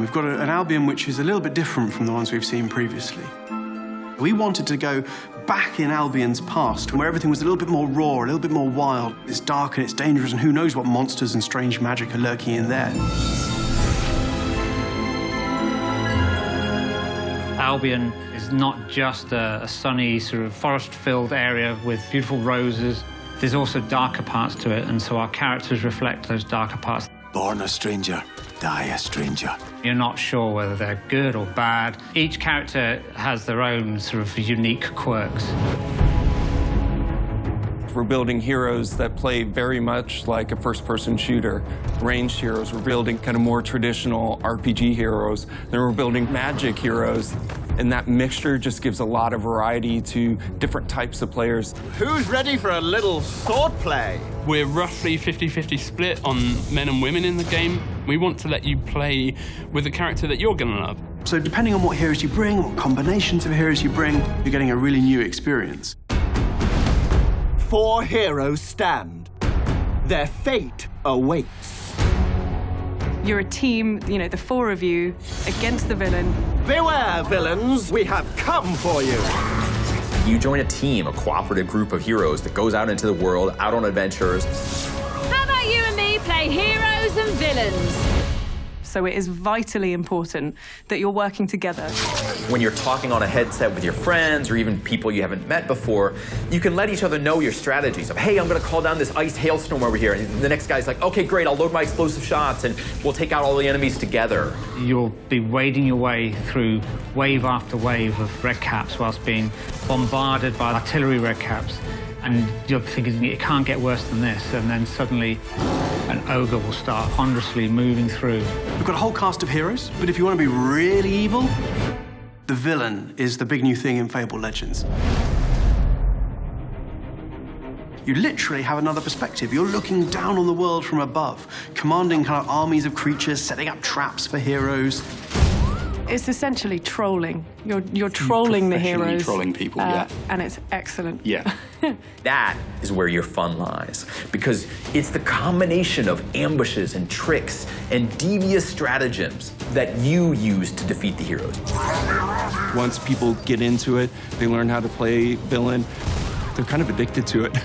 We've got an Albion which is a little bit different from the ones we've seen previously. We wanted to go back in Albion's past, where everything was a little bit more raw, a little bit more wild. It's dark and it's dangerous, and who knows what monsters and strange magic are lurking in there. Albion is not just a sunny, sort of forest-filled area with beautiful roses. There's also darker parts to it, and so our characters reflect those darker parts. Born a stranger, die a stranger. You're not sure whether they're good or bad. Each character has their own sort of unique quirks. We're building heroes that play very much like a first-person shooter. Ranged heroes, we're building kind of more traditional RPG heroes. Then we're building magic heroes. And that mixture just gives a lot of variety to different types of players. Who's ready for a little sword play? We're roughly 50-50 split on men and women in the game. We want to let you play with a character that you're going to love. So depending on what heroes you bring, what combinations of heroes you bring, you're getting a really new experience. 4 heroes stand. Their fate awaits. You're a team, you know, the 4 of you against the villain. Beware, villains, we have come for you. You join a team, a cooperative group of heroes that goes out into the world, out on adventures. How about you and me play heroes and villains? So it is vitally important that you're working together. When you're talking on a headset with your friends or even people you haven't met before, you can let each other know your strategies of, hey, I'm gonna call down this ice hailstorm over here. And the next guy's like, okay, great, I'll load my explosive shots and we'll take out all the enemies together. You'll be wading your way through wave after wave of red caps whilst being bombarded by artillery red caps. And you're thinking, it can't get worse than this. And then suddenly, an ogre will start ponderously moving through. We've got a whole cast of heroes, but if you want to be really evil, the villain is the big new thing in Fable Legends. You literally have another perspective. You're looking down on the world from above, commanding kind of armies of creatures, setting up traps for heroes. It's essentially trolling. You're trolling the heroes. Trolling people, yeah. And it's excellent. Yeah. That is where your fun lies, because it's the combination of ambushes and tricks and devious stratagems that you use to defeat the heroes. Once people get into it, they learn how to play villain, they're kind of addicted to it.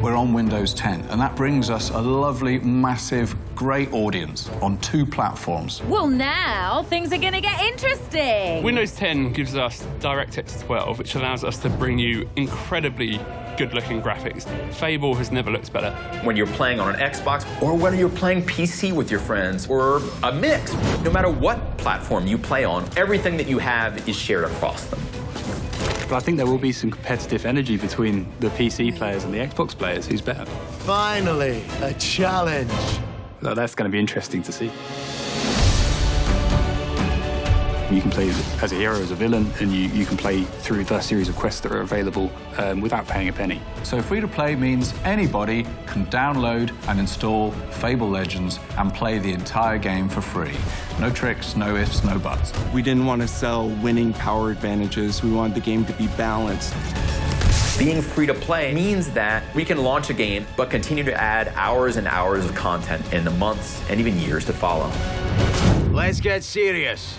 We're on Windows 10, and that brings us a lovely, massive, great audience on 2 platforms. Well, now things are going to get interesting. Windows 10 gives us DirectX 12, which allows us to bring you incredibly good-looking graphics. Fable has never looked better. When you're playing on an Xbox or when you're playing PC with your friends or a mix, no matter what platform you play on, everything that you have is shared across them. But I think there will be some competitive energy between the PC players and the Xbox players. Who's better? Finally, a challenge. So that's going to be interesting to see. You can play as a hero, as a villain, and you can play through the series of quests that are available without paying a penny. So free-to-play means anybody can download and install Fable Legends and play the entire game for free. No tricks, no ifs, no buts. We didn't want to sell winning power advantages. We wanted the game to be balanced. Being free to play means that we can launch a game, but continue to add hours and hours of content in the months and even years to follow. Let's get serious.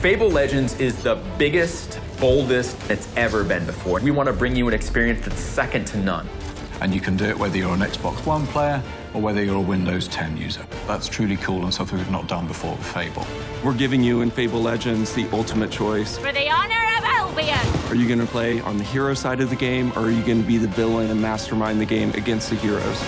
Fable Legends is the biggest, boldest it's ever been before. We want to bring you an experience that's second to none. And you can do it whether you're an Xbox One player or whether you're a Windows 10 user. That's truly cool and something we've not done before with Fable. We're giving you in Fable Legends the ultimate choice. For the honor of Albion. Are you going to play on the hero side of the game, or are you going to be the villain and mastermind the game against the heroes?